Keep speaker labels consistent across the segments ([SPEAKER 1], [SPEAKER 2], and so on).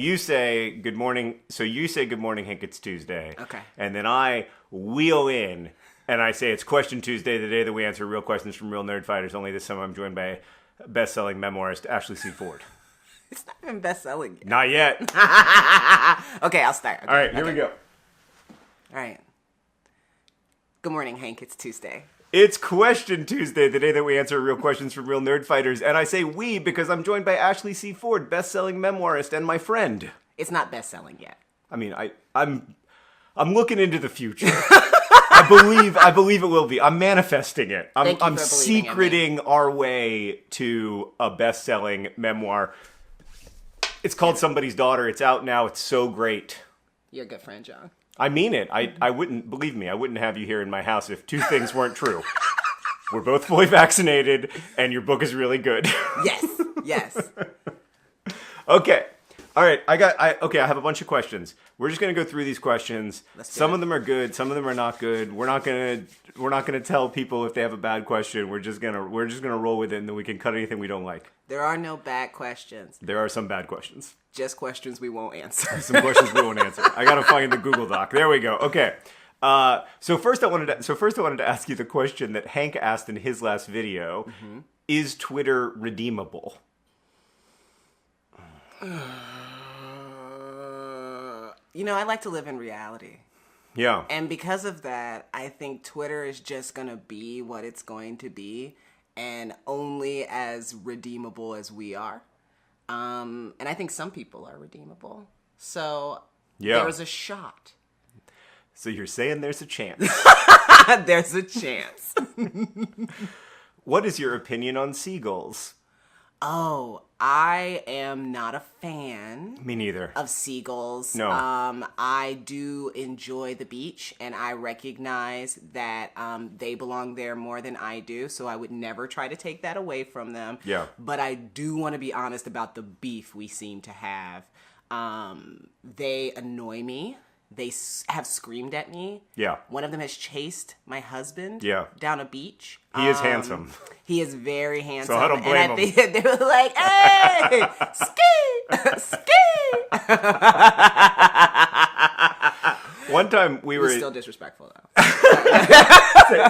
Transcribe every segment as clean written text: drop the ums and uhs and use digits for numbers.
[SPEAKER 1] You say good morning. So you say good morning, Hank. It's Tuesday.
[SPEAKER 2] Okay.
[SPEAKER 1] And then I wheel in and I say it's Question Tuesday, the day that we answer real questions from real nerd fighters. Only this time I'm joined by best-selling memoirist Ashley C. Ford.
[SPEAKER 2] It's not even best-selling yet.
[SPEAKER 1] Not yet.
[SPEAKER 2] Okay, I'll start. Okay,
[SPEAKER 1] All right, here we go.
[SPEAKER 2] All right. Good morning, Hank. It's Tuesday.
[SPEAKER 1] It's Question Tuesday, the day that we answer real questions from real nerd fighters. And I say we because I'm joined by Ashley C. Ford, best-selling memoirist and my friend.
[SPEAKER 2] It's not best-selling yet.
[SPEAKER 1] I mean, I'm looking into the future. I believe it will be. I'm manifesting it.
[SPEAKER 2] Thank you
[SPEAKER 1] I'm
[SPEAKER 2] for believing in me.
[SPEAKER 1] secreting our way to a best-selling memoir. It's called Somebody's Daughter. It's out now. It's so great.
[SPEAKER 2] You're a good friend, John.
[SPEAKER 1] I mean it. I wouldn't, believe me, I wouldn't have you here in my house if two things weren't true. We're both fully vaccinated, and your book is really good.
[SPEAKER 2] Yes. Yes.
[SPEAKER 1] Okay. All right. I have a bunch of questions. We're just going to go through these questions. Some of them are good, some of them are not good. We're not going to tell people if they have a bad question. We're just going to roll with it, and then we can cut anything we don't like.
[SPEAKER 2] There are no bad questions.
[SPEAKER 1] There are some bad questions.
[SPEAKER 2] Just questions we won't answer.
[SPEAKER 1] Some questions we won't answer. I got to find the Google Doc. There we go. Okay. So first I wanted to ask you the question that Hank asked in his last video. Mm-hmm. Is Twitter redeemable?
[SPEAKER 2] I like to live in reality.
[SPEAKER 1] Yeah.
[SPEAKER 2] And because of that, I think Twitter is just going to be what it's going to be, and only as redeemable as we are. And I think some people are redeemable. So there's a shot.
[SPEAKER 1] So you're saying there's a chance.
[SPEAKER 2] There's a chance.
[SPEAKER 1] What is your opinion on seagulls?
[SPEAKER 2] Oh, I am not a fan.
[SPEAKER 1] Me neither.
[SPEAKER 2] Of seagulls.
[SPEAKER 1] No.
[SPEAKER 2] I do enjoy the beach, and I recognize that they belong there more than I do, so I would never try to take that away from them.
[SPEAKER 1] Yeah.
[SPEAKER 2] But I do want to be honest about the beef we seem to have. They annoy me. They have screamed at me.
[SPEAKER 1] Yeah.
[SPEAKER 2] One of them has chased my husband down a beach.
[SPEAKER 1] He is handsome.
[SPEAKER 2] He is very handsome.
[SPEAKER 1] So I don't blame
[SPEAKER 2] and
[SPEAKER 1] him.
[SPEAKER 2] think they were like, hey, ski.
[SPEAKER 1] One time we
[SPEAKER 2] It
[SPEAKER 1] were...
[SPEAKER 2] was still disrespectful, though.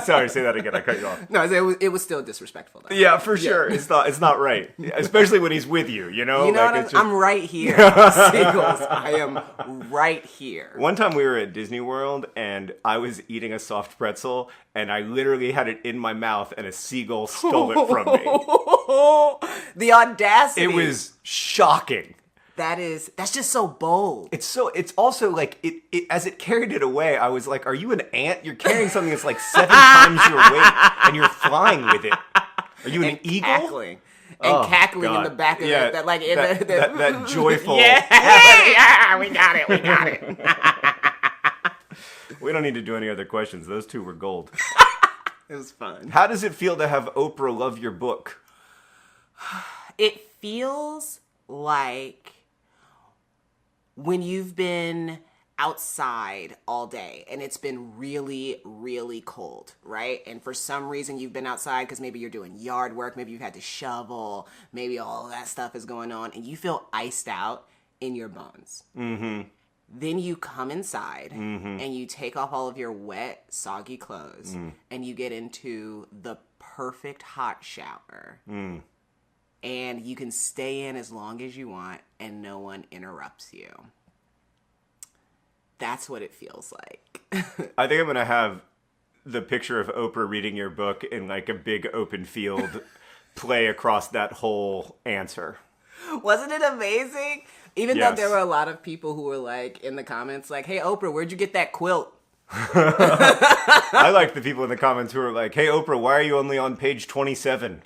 [SPEAKER 1] Sorry, say that again. I cut you off.
[SPEAKER 2] No, it was still disrespectful, though.
[SPEAKER 1] Yeah, for sure. It's not right. Especially when he's with you,
[SPEAKER 2] You know what?
[SPEAKER 1] it's just...
[SPEAKER 2] I'm right here, seagulls. I am right here.
[SPEAKER 1] One time we were at Disney World, and I was eating a soft pretzel, and I literally had it in my mouth, and a seagull stole it from me.
[SPEAKER 2] The audacity.
[SPEAKER 1] It was shocking.
[SPEAKER 2] That's just so bold.
[SPEAKER 1] It's also like, it as it carried it away, I was like, are you an ant? You're carrying something that's like 7 times your weight, and you're flying with it. Are you an eagle?
[SPEAKER 2] Cackling. And cackling
[SPEAKER 1] God.
[SPEAKER 2] in the back of
[SPEAKER 1] Yeah,
[SPEAKER 2] it.
[SPEAKER 1] That joyful...
[SPEAKER 2] Yeah, we got it.
[SPEAKER 1] We don't need to do any other questions. Those two were gold.
[SPEAKER 2] It was fun.
[SPEAKER 1] How does it feel to have Oprah love your book?
[SPEAKER 2] It feels like when you've been outside all day and it's been really, really cold, right? And for some reason you've been outside because maybe you're doing yard work, maybe you've had to shovel, maybe all of that stuff is going on, and you feel iced out in your bones. Mm-hmm. Then you come inside and you take off all of your wet, soggy clothes and you get into the perfect hot shower. And you can stay in as long as you want and no one interrupts you. That's what it feels like.
[SPEAKER 1] I think I'm going to have the picture of Oprah reading your book in like a big open field play across that whole answer.
[SPEAKER 2] Wasn't it amazing? Even though there were a lot of people who were like in the comments like, hey, Oprah, where'd you get that quilt?
[SPEAKER 1] I like the people in the comments who are like, hey, Oprah, why are you only on page 27?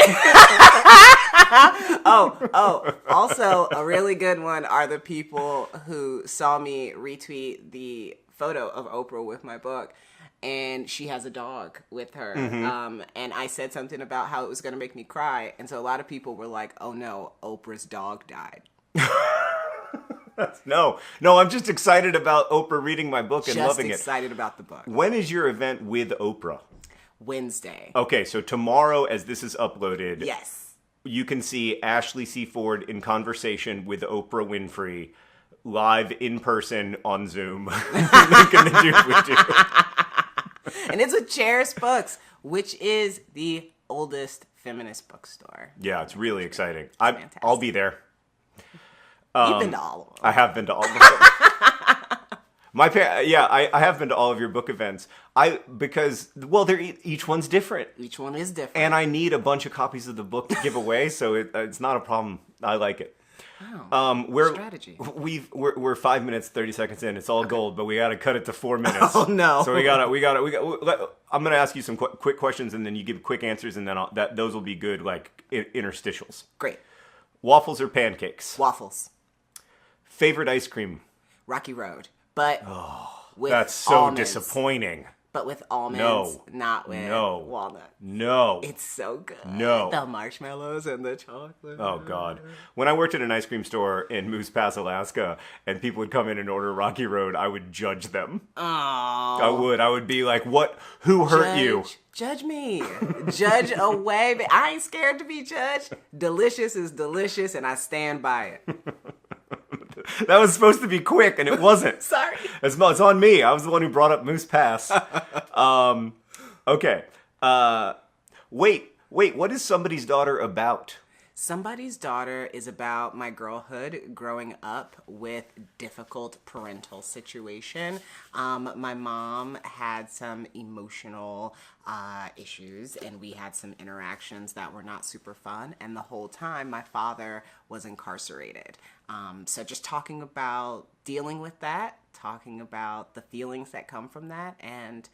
[SPEAKER 2] Also, a really good one are the people who saw me retweet the photo of Oprah with my book, and she has a dog with her. And I said something about how it was going to make me cry, and so a lot of people were like, oh no, Oprah's dog died.
[SPEAKER 1] No, I'm just excited about Oprah reading my book and loving it.
[SPEAKER 2] Just excited about the book.
[SPEAKER 1] When is your event with Oprah?
[SPEAKER 2] Wednesday.
[SPEAKER 1] Okay, so tomorrow, as this is uploaded,
[SPEAKER 2] Yes.
[SPEAKER 1] You can see Ashley C. Ford in conversation with Oprah Winfrey live in person on Zoom. Gonna do we do.
[SPEAKER 2] And it's with Charis Books, which is the oldest feminist bookstore.
[SPEAKER 1] Yeah, it's really exciting.
[SPEAKER 2] fantastic.
[SPEAKER 1] I'll be there.
[SPEAKER 2] You've been to all of them.
[SPEAKER 1] I have been to all of them. I have been to all of your book events. Because they're each one's different.
[SPEAKER 2] Each one is different.
[SPEAKER 1] And I need a bunch of copies of the book to give away, so it's not a problem. I like it.
[SPEAKER 2] Wow.
[SPEAKER 1] Strategy. We're 5 minutes 30 seconds in. It's all gold, but we got to cut it to 4 minutes.
[SPEAKER 2] Oh no!
[SPEAKER 1] So we got. I'm gonna ask you some quick questions, and then you give quick answers, and then those will be good like interstitials.
[SPEAKER 2] Great.
[SPEAKER 1] Waffles or pancakes?
[SPEAKER 2] Waffles.
[SPEAKER 1] Favorite ice cream?
[SPEAKER 2] Rocky Road, but with
[SPEAKER 1] That's so
[SPEAKER 2] almonds.
[SPEAKER 1] disappointing.
[SPEAKER 2] But with almonds,
[SPEAKER 1] No.
[SPEAKER 2] not with
[SPEAKER 1] No.
[SPEAKER 2] walnut.
[SPEAKER 1] No.
[SPEAKER 2] It's so good.
[SPEAKER 1] No.
[SPEAKER 2] The marshmallows and the chocolate.
[SPEAKER 1] Oh, God. When I worked at an ice cream store in Moose Pass, Alaska, and people would come in and order Rocky Road, I would judge them.
[SPEAKER 2] Oh.
[SPEAKER 1] I would be like, what? Who hurt you?
[SPEAKER 2] Judge me. Judge away. But I ain't scared to be judged. Delicious is delicious, and I stand by it.
[SPEAKER 1] That was supposed to be quick, and it wasn't.
[SPEAKER 2] Sorry.
[SPEAKER 1] It's on me. I was the one who brought up Moose Pass. Okay. Wait. What is Somebody's Daughter about?
[SPEAKER 2] Somebody's Daughter is about my girlhood growing up with difficult parental situation. My mom had some emotional issues, and we had some interactions that were not super fun. And the whole time, my father was incarcerated. So just talking about dealing with that, talking about the feelings that come from that, and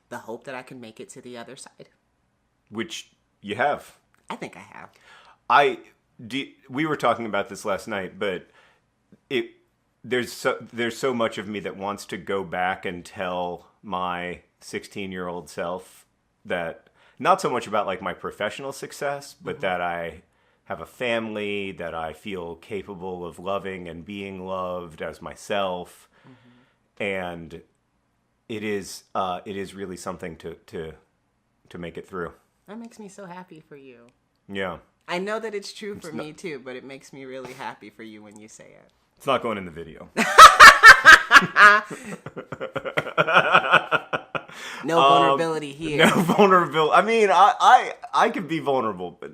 [SPEAKER 2] the hope that I can make it to the other side.
[SPEAKER 1] Which you have.
[SPEAKER 2] I think I have.
[SPEAKER 1] We were talking about this last night, but there's so much of me that wants to go back and tell my 16-year-old self that not so much about like my professional success, but that I have a family, that I feel capable of loving and being loved as myself, and it is really something to make it through.
[SPEAKER 2] That makes me so happy for you.
[SPEAKER 1] Yeah.
[SPEAKER 2] I know that it's true for me too, but it makes me really happy for you when you say it.
[SPEAKER 1] It's not going in the video.
[SPEAKER 2] No vulnerability here.
[SPEAKER 1] No vulnerability. I mean, I could be vulnerable, but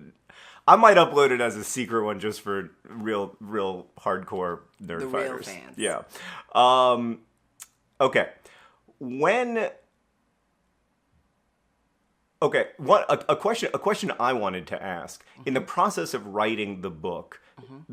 [SPEAKER 1] I might upload it as a secret one just for real hardcore nerd
[SPEAKER 2] The
[SPEAKER 1] fighters.
[SPEAKER 2] real fans.
[SPEAKER 1] Yeah. Okay. Okay, a question I wanted to ask. In the process of writing the book,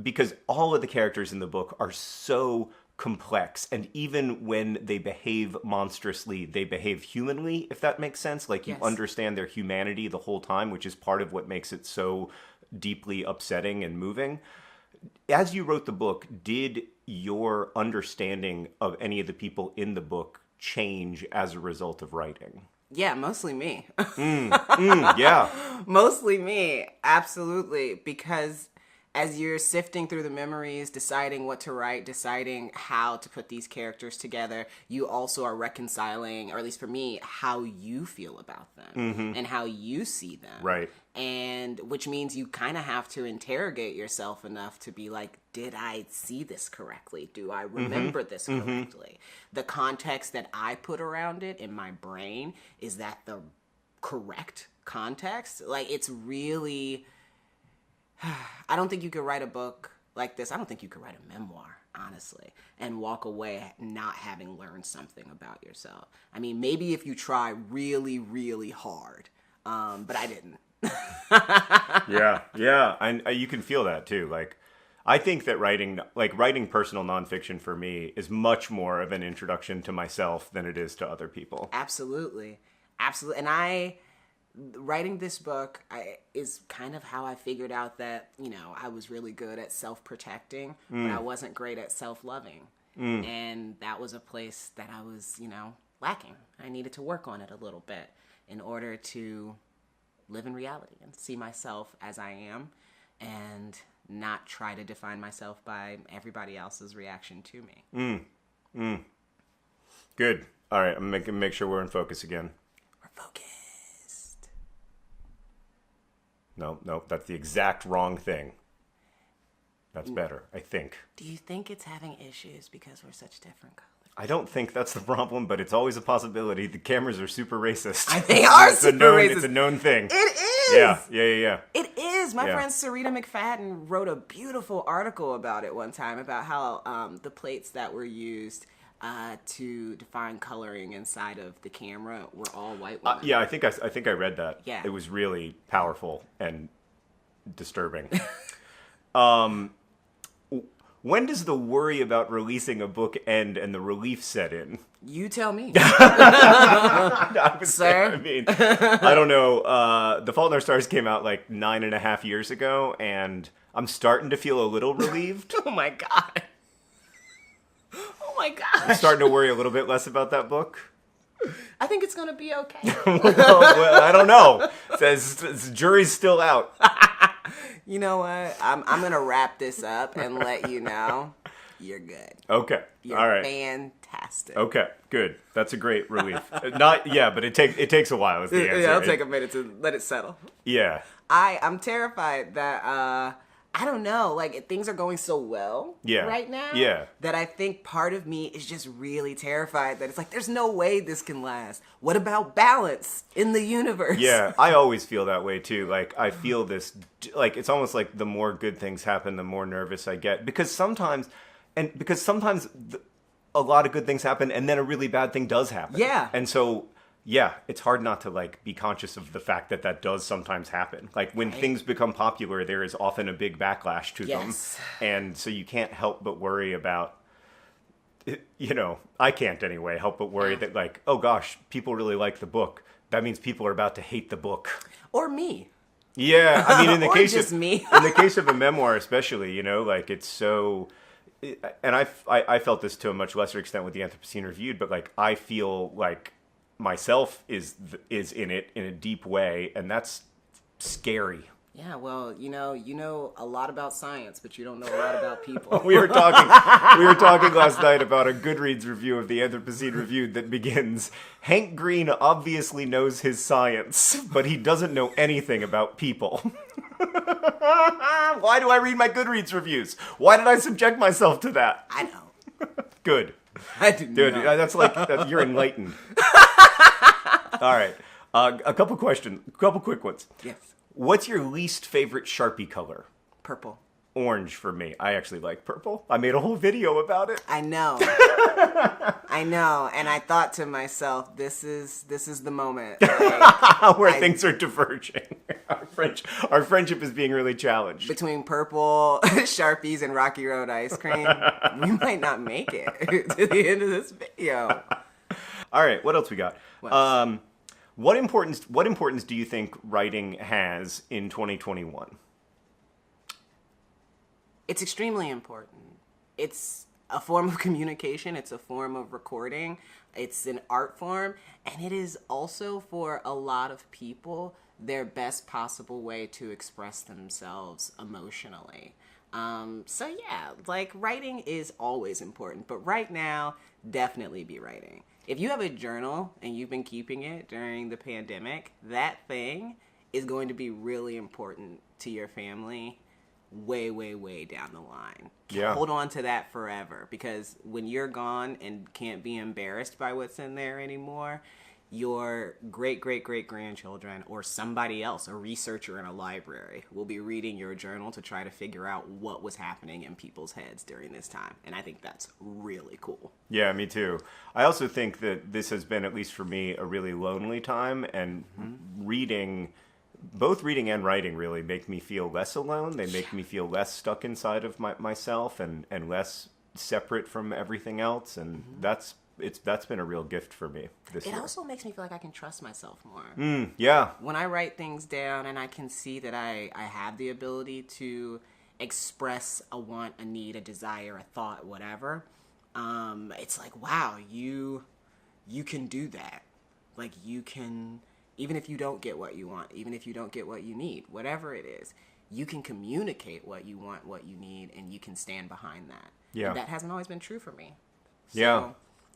[SPEAKER 1] because all of the characters in the book are so complex, and even when they behave monstrously, they behave humanly, if that makes sense. Like, you
[SPEAKER 2] Yes.
[SPEAKER 1] understand their humanity the whole time, which is part of what makes it so deeply upsetting and moving. As you wrote the book, did your understanding of any of the people in the book change as a result of writing?
[SPEAKER 2] Yeah, mostly me.
[SPEAKER 1] Yeah.
[SPEAKER 2] Mostly me, absolutely. Because as you're sifting through the memories, deciding what to write, deciding how to put these characters together, you also are reconciling, or at least for me, how you feel about them and how you see them.
[SPEAKER 1] Right.
[SPEAKER 2] And which means you kind of have to interrogate yourself enough to be like, did I see this correctly? Do I remember this correctly? The context that I put around it in my brain, is that the correct context? Like, it's really... I don't think you could write a book like this. I don't think you could write a memoir, honestly, and walk away not having learned something about yourself. I mean, maybe if you try really, really hard, but I didn't.
[SPEAKER 1] Yeah, and you can feel that too. Like, I think that writing personal nonfiction for me is much more of an introduction to myself than it is to other people.
[SPEAKER 2] Absolutely. And writing this book is kind of how I figured out that, I was really good at self-protecting, but I wasn't great at self-loving. And that was a place that I was, lacking. I needed to work on it a little bit in order to live in reality and see myself as I am and not try to define myself by everybody else's reaction to me.
[SPEAKER 1] Good. All right, I'm making make sure we're in focus again.
[SPEAKER 2] We're focused.
[SPEAKER 1] No, that's the exact wrong thing. That's better, I think.
[SPEAKER 2] Do you think it's having issues because we're such different colors?
[SPEAKER 1] I don't think that's the problem, but it's always a possibility. The cameras are super racist.
[SPEAKER 2] They are
[SPEAKER 1] It's
[SPEAKER 2] super racist.
[SPEAKER 1] It's a known thing.
[SPEAKER 2] It is.
[SPEAKER 1] Yeah.
[SPEAKER 2] It is. My
[SPEAKER 1] Yeah.
[SPEAKER 2] friend Sarita McFadden wrote a beautiful article about it one time about how the plates that were used to define coloring inside of the camera were all white ones.
[SPEAKER 1] Yeah, I think I read that.
[SPEAKER 2] Yeah.
[SPEAKER 1] It was really powerful and disturbing. When does the worry about releasing a book end and the relief set in?
[SPEAKER 2] You tell me.
[SPEAKER 1] I would say,
[SPEAKER 2] Sir?
[SPEAKER 1] I mean, I don't know. The Fault in Our Stars came out like 9.5 years ago, and I'm starting to feel a little relieved.
[SPEAKER 2] Oh my god. Oh my
[SPEAKER 1] I'm
[SPEAKER 2] gosh.
[SPEAKER 1] starting to worry a little bit less about that book.
[SPEAKER 2] I think it's gonna be okay.
[SPEAKER 1] Well, I don't know. The jury's still out.
[SPEAKER 2] You know what? I'm gonna wrap this up and let you know you're good.
[SPEAKER 1] Okay.
[SPEAKER 2] You're
[SPEAKER 1] All right.
[SPEAKER 2] fantastic.
[SPEAKER 1] Okay. Good. That's a great relief. But it takes a while. Is the answer.
[SPEAKER 2] Yeah, it'll take a minute to let it settle.
[SPEAKER 1] Yeah.
[SPEAKER 2] I'm terrified that I don't know, like things are going so well
[SPEAKER 1] Yeah.
[SPEAKER 2] right now.
[SPEAKER 1] Yeah.
[SPEAKER 2] That I think part of me is just really terrified that it's like there's no way this can last. What about balance in the universe?
[SPEAKER 1] Yeah, I always feel that way too. Like I feel this, like it's almost like the more good things happen, the more nervous I get because sometimes a lot of good things happen and then a really bad thing does happen.
[SPEAKER 2] Yeah.
[SPEAKER 1] And so yeah, it's hard not to like be conscious of the fact that does sometimes happen. Like when things become popular, there is often a big backlash to
[SPEAKER 2] Yes.
[SPEAKER 1] them, and so you can't help but worry about. You know, I can't anyway help but worry that like, oh gosh, people really like the book. That means people are about to hate the book.
[SPEAKER 2] Or me.
[SPEAKER 1] Yeah, I mean, in the
[SPEAKER 2] Or
[SPEAKER 1] case
[SPEAKER 2] just
[SPEAKER 1] of
[SPEAKER 2] me.
[SPEAKER 1] in the case of a memoir, especially, you know, like it's so. And I felt this to a much lesser extent with the Anthropocene Reviewed, but like I feel like myself is in it in a deep way, and that's scary.
[SPEAKER 2] Yeah, well, you know a lot about science, but you don't know a lot about people.
[SPEAKER 1] We were talking last night about a Goodreads review of the Anthropocene Reviewed that begins, Hank Green obviously knows his science, but he doesn't know anything about people. Why do I read my Goodreads reviews? Why did I subject myself to that?
[SPEAKER 2] I know.
[SPEAKER 1] Good.
[SPEAKER 2] I do
[SPEAKER 1] Dude,
[SPEAKER 2] know.
[SPEAKER 1] that's like, you're enlightened. All right. A couple quick ones.
[SPEAKER 2] Yes.
[SPEAKER 1] What's your least favorite Sharpie color?
[SPEAKER 2] Purple.
[SPEAKER 1] Orange for me. I actually like purple. I made a whole video about it.
[SPEAKER 2] I know. I know. And I thought to myself, this is the moment. Like,
[SPEAKER 1] Where things are diverging. Our friendship is being really challenged.
[SPEAKER 2] between purple Sharpies and Rocky Road ice cream, we might not make it to the end of this video.
[SPEAKER 1] All right, what else we got?
[SPEAKER 2] What else?
[SPEAKER 1] What importance do you think writing has in 2021?
[SPEAKER 2] It's extremely important. It's a form of communication. It's a form of recording. It's an art form. And it is also, for a lot of people, their best possible way to express themselves emotionally. So yeah, like writing is always important. But right now, definitely be writing. If you have a journal and you've been keeping it during the pandemic, that thing is going to be really important to your family way, way, way down the line.
[SPEAKER 1] Yeah.
[SPEAKER 2] Hold on to that forever, because when you're gone and can't be embarrassed by what's in there anymore, your great-great-great-grandchildren or somebody else, a researcher in a library, will be reading your journal to try to figure out what was happening in people's heads during this time. And I think that's really cool.
[SPEAKER 1] Yeah, me too. I also think that this has been, at least for me, a really lonely time, and both reading and writing really make me feel less alone. They make me feel less stuck inside of myself and less separate from everything else, and that's been a real gift for me this
[SPEAKER 2] It
[SPEAKER 1] year.
[SPEAKER 2] also makes me feel like I can trust myself more.
[SPEAKER 1] Yeah.
[SPEAKER 2] When I write things down and I can see that I have the ability to express a want, a need, a desire, a thought, whatever, it's like, wow, you can do that. Like, you can, even if you don't get what you want, even if you don't get what you need, whatever it is, you can communicate what you want, what you need, and you can stand behind that.
[SPEAKER 1] Yeah.
[SPEAKER 2] And that hasn't always been true for me. So
[SPEAKER 1] Yeah.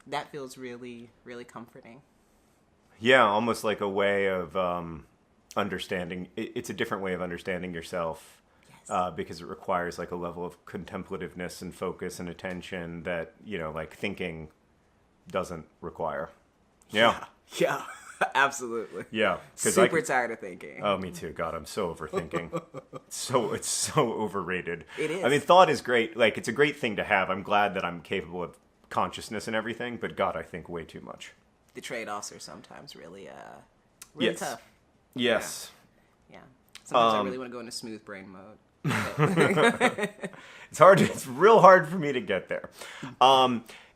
[SPEAKER 2] that feels really, really comforting.
[SPEAKER 1] Yeah, almost like a way of understanding. It's a different way of understanding yourself.
[SPEAKER 2] Yes.
[SPEAKER 1] because it requires like a level of contemplativeness and focus and attention that, you know, like thinking doesn't requare. Yeah.
[SPEAKER 2] Yeah, absolutely.
[SPEAKER 1] Yeah.
[SPEAKER 2] Super tired of thinking.
[SPEAKER 1] Oh, me too. God, I'm so overthinking. It's so overrated.
[SPEAKER 2] It is.
[SPEAKER 1] I mean, thought is great. Like, it's a great thing to have. I'm glad that I'm capable of consciousness and everything, but God, I think way too much.
[SPEAKER 2] The trade-offs are sometimes really really tough.
[SPEAKER 1] Yes.
[SPEAKER 2] Yeah. Sometimes I really want to go into smooth brain mode.
[SPEAKER 1] It's real hard for me to get there.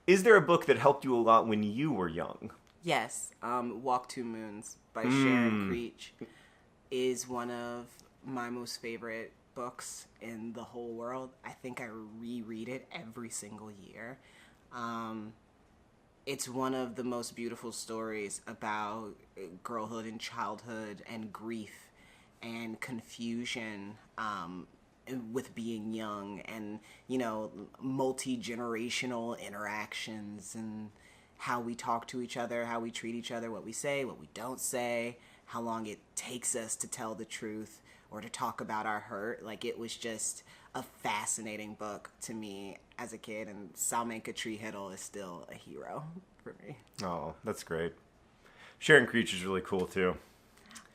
[SPEAKER 1] Is there a book that helped you a lot when you were young?
[SPEAKER 2] Yes. Walk Two Moons by Sharon Creech is one of my most favorite books in the whole world. I think I reread it every single year. It's one of the most beautiful stories about girlhood and childhood and grief and confusion with being young, and, you know, multi-generational interactions and how we talk to each other, how we treat each other, what we say, what we don't say, how long it takes us to tell the truth or to talk about our hurt. Like, it was just a fascinating book to me as a kid, and Salman Treehittle is still a hero for me.
[SPEAKER 1] Oh, that's great. Sharon Creech is really cool too.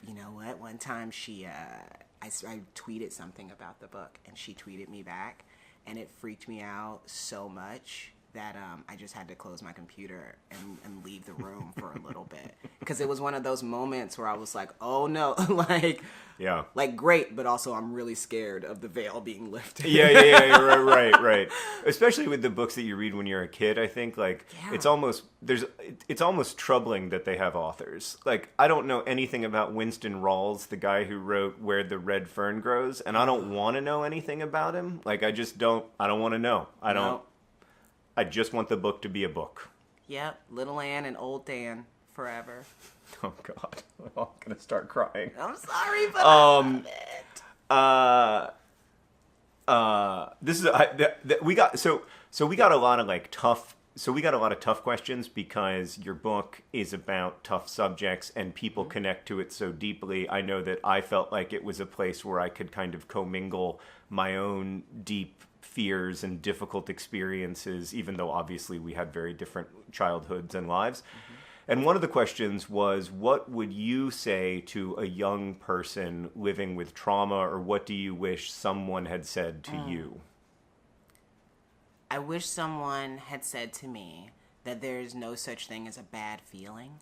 [SPEAKER 2] You know what? One time I tweeted something about the book, and she tweeted me back, and it freaked me out so much that I just had to close my computer and leave the room for a little bit, because it was one of those moments where I was like, oh no, like great, but also I'm really scared of the veil being lifted.
[SPEAKER 1] Yeah, right. Especially with the books that you read when you're a kid, I think it's almost troubling that they have authors. Like, I don't know anything about Winston Rawls, the guy who wrote Where the Red Fern Grows, and I don't want to know anything about him. Like, I don't want to know. I just want the book to be a book.
[SPEAKER 2] Yep, Little Ann and Old Dan forever.
[SPEAKER 1] Oh God, I'm gonna start crying.
[SPEAKER 2] I'm sorry, but I love it.
[SPEAKER 1] This is we got a lot of tough questions, because your book is about tough subjects and people connect to it so deeply. I know that I felt like it was a place where I could kind of commingle my own deep fears and difficult experiences, even though obviously we had very different childhoods and lives. And one of the questions was, what would you say to a young person living with trauma, or what do you wish someone had said to you?
[SPEAKER 2] I wish someone had said to me that there is no such thing as a bad feeling.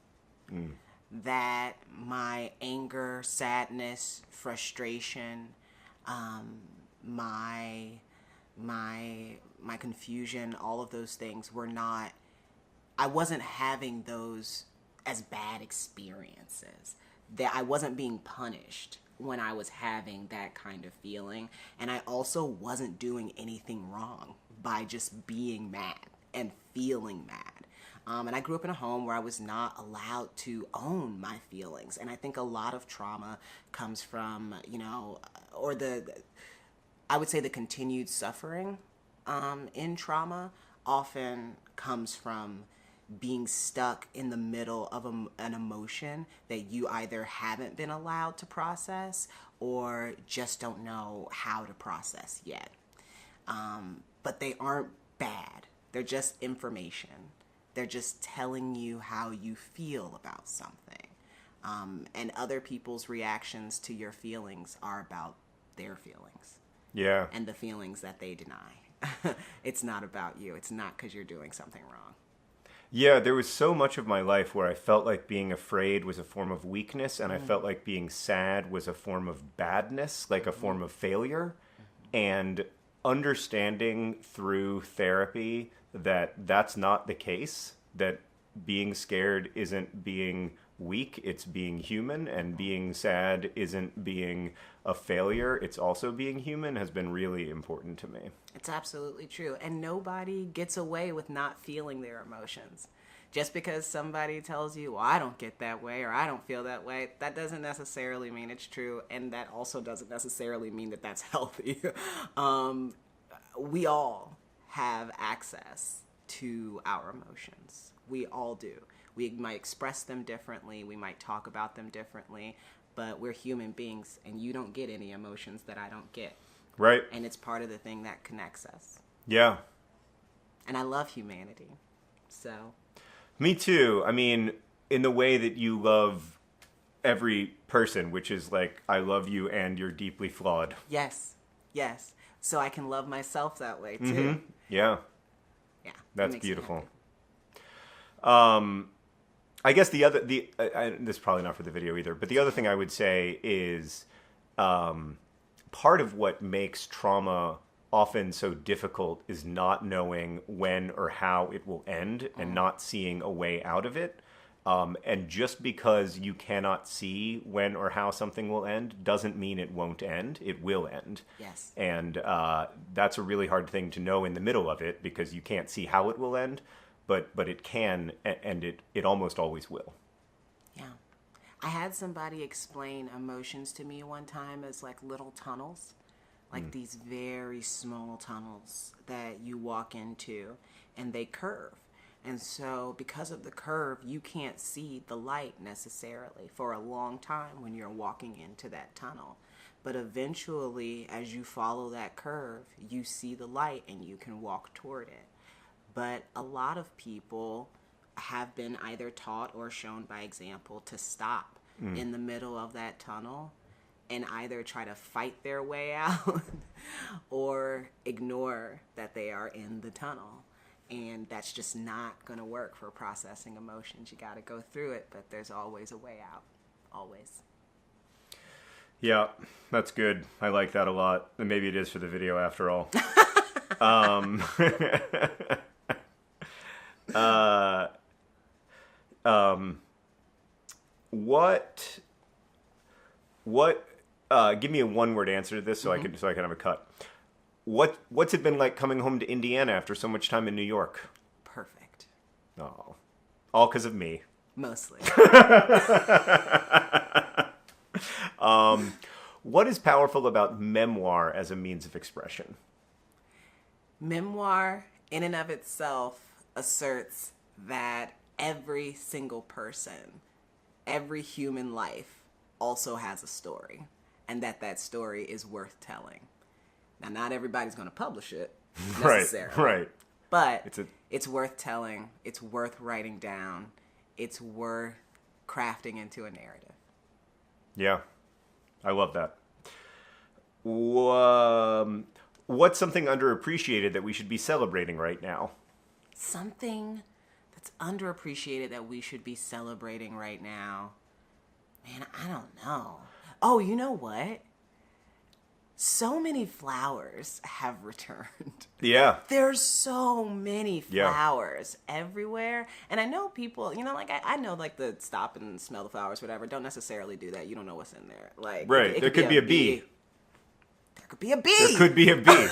[SPEAKER 2] That my anger, sadness, frustration, my confusion, all of those things were not, I wasn't having those as bad experiences. That I wasn't being punished when I was having that kind of feeling. And I also wasn't doing anything wrong by just being mad and feeling mad. And I grew up in a home where I was not allowed to own my feelings. And I think a lot of trauma comes from, I would say the continued suffering in trauma often comes from being stuck in the middle of an emotion that you either haven't been allowed to process or just don't know how to process yet. But they aren't bad. They're just information. They're just telling you how you feel about something. And other people's reactions to your feelings are about their feelings.
[SPEAKER 1] Yeah.
[SPEAKER 2] And the feelings that they deny. It's not about you. It's not because you're doing something wrong.
[SPEAKER 1] Yeah, there was so much of my life where I felt like being afraid was a form of weakness, and I felt like being sad was a form of badness, like a form of failure. And understanding through therapy that that's not the case, that being scared isn't being weak, it's being human, and being sad isn't being a failure, it's also being human, has been really important to me.
[SPEAKER 2] It's absolutely true. And nobody gets away with not feeling their emotions. Just because somebody tells you, well, I don't get that way, or I don't feel that way, that doesn't necessarily mean it's true. And that also doesn't necessarily mean that that's healthy. We all have access to our emotions. We all do. We might express them differently. We might talk about them differently. But we're human beings, and you don't get any emotions that I don't get.
[SPEAKER 1] Right.
[SPEAKER 2] And it's part of the thing that connects us.
[SPEAKER 1] Yeah.
[SPEAKER 2] And I love humanity. So.
[SPEAKER 1] Me too. I mean, in the way that you love every person, which is like, I love you and you're deeply flawed.
[SPEAKER 2] Yes. Yes. So I can love myself that way too.
[SPEAKER 1] Mm-hmm. Yeah.
[SPEAKER 2] Yeah.
[SPEAKER 1] That's beautiful. I guess this is probably not for the video either, but the other thing I would say is part of what makes trauma often so difficult is not knowing when or how it will end and not seeing a way out of it. And just because you cannot see when or how something will end doesn't mean it won't end. It will end.
[SPEAKER 2] Yes.
[SPEAKER 1] And that's a really hard thing to know in the middle of it because you can't see how it will end, but it can, and it almost always will.
[SPEAKER 2] Yeah. I had somebody explain emotions to me one time as like little tunnels, like these very small tunnels that you walk into and they curve. And so because of the curve, you can't see the light necessarily for a long time when you're walking into that tunnel. But eventually, as you follow that curve, you see the light and you can walk toward it. But a lot of people have been either taught or shown by example to stop in the middle of that tunnel and either try to fight their way out or ignore that they are in the tunnel. And that's just not going to work for processing emotions. You got to go through it, but there's always a way out. Always.
[SPEAKER 1] Yeah, that's good. I like that a lot. And maybe it is for the video after all. Give me a one-word answer to this so I can have a cut. What's it been like coming home to Indiana after so much time in New York?
[SPEAKER 2] Perfect.
[SPEAKER 1] Oh, all because of me.
[SPEAKER 2] Mostly.
[SPEAKER 1] What is powerful about memoir as a means of expression?
[SPEAKER 2] Memoir, in and of itself, asserts that every single person, every human life, also has a story, and that story is worth telling. Now, not everybody's going to publish it necessarily.
[SPEAKER 1] Right.
[SPEAKER 2] But it's worth telling. It's worth writing down. It's worth crafting into a narrative.
[SPEAKER 1] Yeah. I love that. What's something underappreciated that we should be celebrating right now?
[SPEAKER 2] Something that's underappreciated that we should be celebrating right now. Man, I don't know. Oh, you know what? So many flowers have returned.
[SPEAKER 1] Yeah.
[SPEAKER 2] There's so many flowers everywhere. And I know people, like I know like the stop and smell the flowers, whatever. Don't necessarily do that. You don't know what's in there. Like
[SPEAKER 1] right. There could be a bee.
[SPEAKER 2] There could be a bee.
[SPEAKER 1] There could be a bee.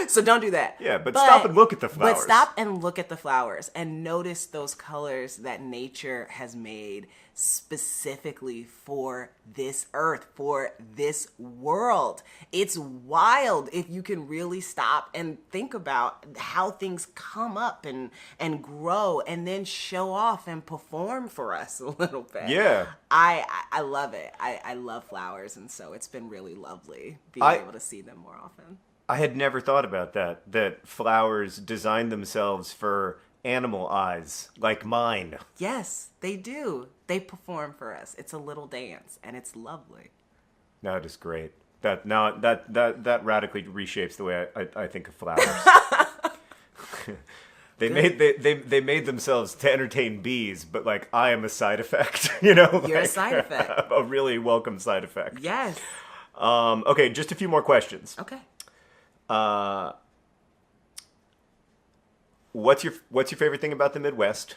[SPEAKER 2] So don't do that.
[SPEAKER 1] Yeah, but stop and look at the flowers.
[SPEAKER 2] But stop and look at the flowers and notice those colors that nature has made specifically for this earth, for this world. It's wild if you can really stop and think about how things come up and grow and then show off and perform for us a little bit.
[SPEAKER 1] Yeah.
[SPEAKER 2] I love it. I love flowers, and so it's been really lovely being able to see them more often.
[SPEAKER 1] I had never thought about that flowers design themselves for animal eyes, like mine.
[SPEAKER 2] Yes, they do. They perform for us. It's a little dance, and it's lovely.
[SPEAKER 1] That is great. That radically reshapes the way I think of flowers. They made themselves to entertain bees, but like I am a side effect. You're
[SPEAKER 2] a side effect.
[SPEAKER 1] A really welcome side effect.
[SPEAKER 2] Yes.
[SPEAKER 1] Okay, just a few more questions.
[SPEAKER 2] Okay.
[SPEAKER 1] What's your favorite thing about the Midwest?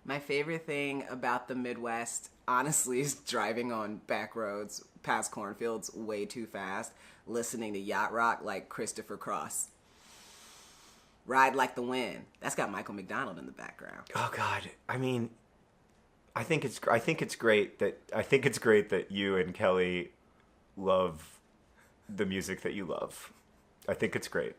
[SPEAKER 2] My favorite thing about the Midwest, honestly, is driving on back roads past cornfields way too fast, listening to yacht rock like Christopher Cross. Ride Like the Wind. That's got Michael McDonald in the background.
[SPEAKER 1] Oh God, I mean, I think it's great that you and Kelly love the music that you love. I think it's great.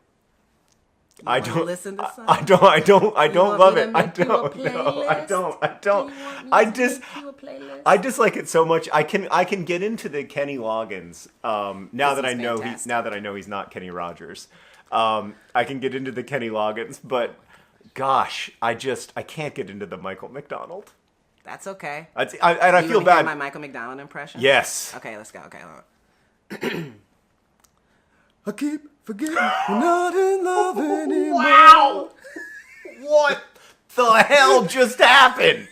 [SPEAKER 1] I
[SPEAKER 2] wanna
[SPEAKER 1] don't
[SPEAKER 2] listen to some?
[SPEAKER 1] I don't
[SPEAKER 2] want
[SPEAKER 1] love
[SPEAKER 2] me
[SPEAKER 1] it.
[SPEAKER 2] to
[SPEAKER 1] I
[SPEAKER 2] make you a
[SPEAKER 1] don't. No, I
[SPEAKER 2] playlist?
[SPEAKER 1] don't. I
[SPEAKER 2] Do
[SPEAKER 1] don't.
[SPEAKER 2] you want me
[SPEAKER 1] I
[SPEAKER 2] to
[SPEAKER 1] just
[SPEAKER 2] make you a playlist?
[SPEAKER 1] I dislike it so much. I can get into the Kenny Loggins now that I
[SPEAKER 2] he's
[SPEAKER 1] know
[SPEAKER 2] fantastic.
[SPEAKER 1] he's not Kenny Rogers. I can get into the Kenny Loggins, but gosh, I can't get into the Michael McDonald.
[SPEAKER 2] That's okay.
[SPEAKER 1] I
[SPEAKER 2] You
[SPEAKER 1] feel
[SPEAKER 2] wanna hear
[SPEAKER 1] bad.
[SPEAKER 2] my Michael McDonald impression?
[SPEAKER 1] Yes.
[SPEAKER 2] Okay, let's go. Okay, hold on.
[SPEAKER 3] I keep forgetting we're not in love anymore.
[SPEAKER 1] Wow! What the hell just happened?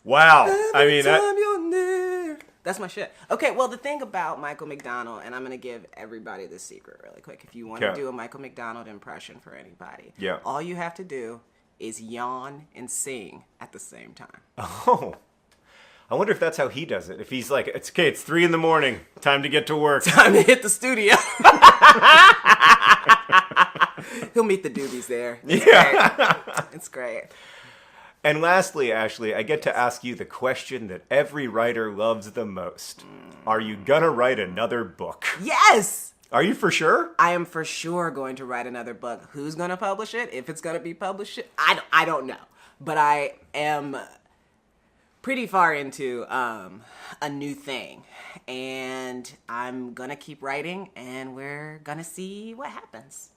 [SPEAKER 1] Wow. I mean,
[SPEAKER 3] Time you're near.
[SPEAKER 2] That's my shit. Okay, well, the thing about Michael McDonald, and I'm going to give everybody the secret really quick. If you want to
[SPEAKER 1] Okay.
[SPEAKER 2] do a Michael McDonald impression for anybody,
[SPEAKER 1] Yeah.
[SPEAKER 2] all you have to do is yawn and sing at the same time.
[SPEAKER 1] oh. I wonder if that's how he does it. If he's like, it's okay, it's 3 a.m, time to get to work.
[SPEAKER 2] Time to hit the studio. He'll meet the doobies there. It's great. It's great.
[SPEAKER 1] And lastly, Ashley, I get to ask you the question that every writer loves the most. Are you gonna write another book?
[SPEAKER 2] Yes!
[SPEAKER 1] Are you for sure?
[SPEAKER 2] I am for sure going to write another book. Who's going to publish it? If it's going to be published, I don't know. But I am pretty far into a new thing. And I'm going to keep writing, and we're going to see what happens.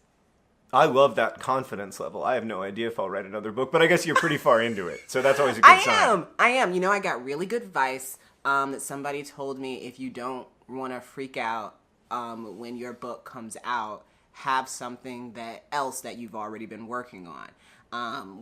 [SPEAKER 1] I love that confidence level. I have no idea if I'll write another book, but I guess you're pretty far into it. So that's always a good sign.
[SPEAKER 2] I am. You know, I got really good advice that somebody told me if you don't want to freak out when your book comes out, have something else that you've already been working on.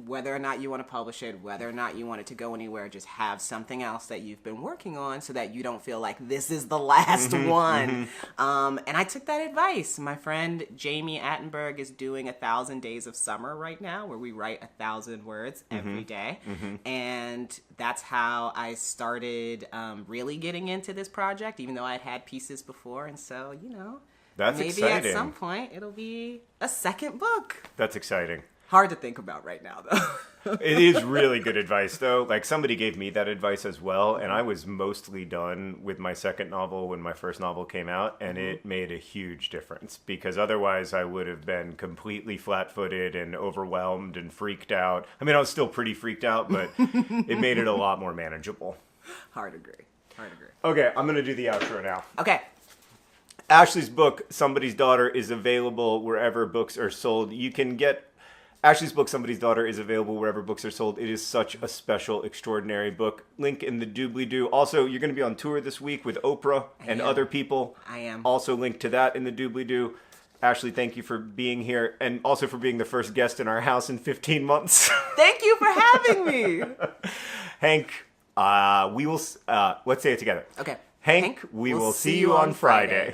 [SPEAKER 2] Whether or not you want to publish it, whether or not you want it to go anywhere, just have something else that you've been working on so that you don't feel like this is the last one. And I took that advice. My friend Jamie Attenberg is doing 1,000 Days of Summer right now, where we write 1,000 words every day. And that's how I started really getting into this project, even though I had pieces before. And so, you know,
[SPEAKER 1] That's
[SPEAKER 2] maybe
[SPEAKER 1] exciting.
[SPEAKER 2] at some point it'll be a second book.
[SPEAKER 1] That's exciting.
[SPEAKER 2] Hard to think about right now, though.
[SPEAKER 1] It is really good advice, though. Like, somebody gave me that advice as well, and I was mostly done with my second novel when my first novel came out, and it made a huge difference, because otherwise I would have been completely flat-footed and overwhelmed and freaked out. I mean, I was still pretty freaked out, but it made it a lot more manageable.
[SPEAKER 2] Hard agree. Hard agree.
[SPEAKER 1] Okay, I'm going to do the outro now.
[SPEAKER 2] Okay.
[SPEAKER 1] Ashley's book, Somebody's Daughter, is available wherever books are sold. You can get Ashley's book, Somebody's Daughter, is available wherever books are sold. It is such a special, extraordinary book. Link in the doobly-doo. Also, you're going to be on tour this week with Oprah and
[SPEAKER 2] am.
[SPEAKER 1] other people.
[SPEAKER 2] I am.
[SPEAKER 1] Also link to that in the doobly-doo. Ashley, thank you for being here, and also for being the first guest in our house in 15 months.
[SPEAKER 2] Thank you for having me.
[SPEAKER 1] Hank, we will... let's say it together.
[SPEAKER 2] Okay.
[SPEAKER 1] Hank, we will see you on Friday.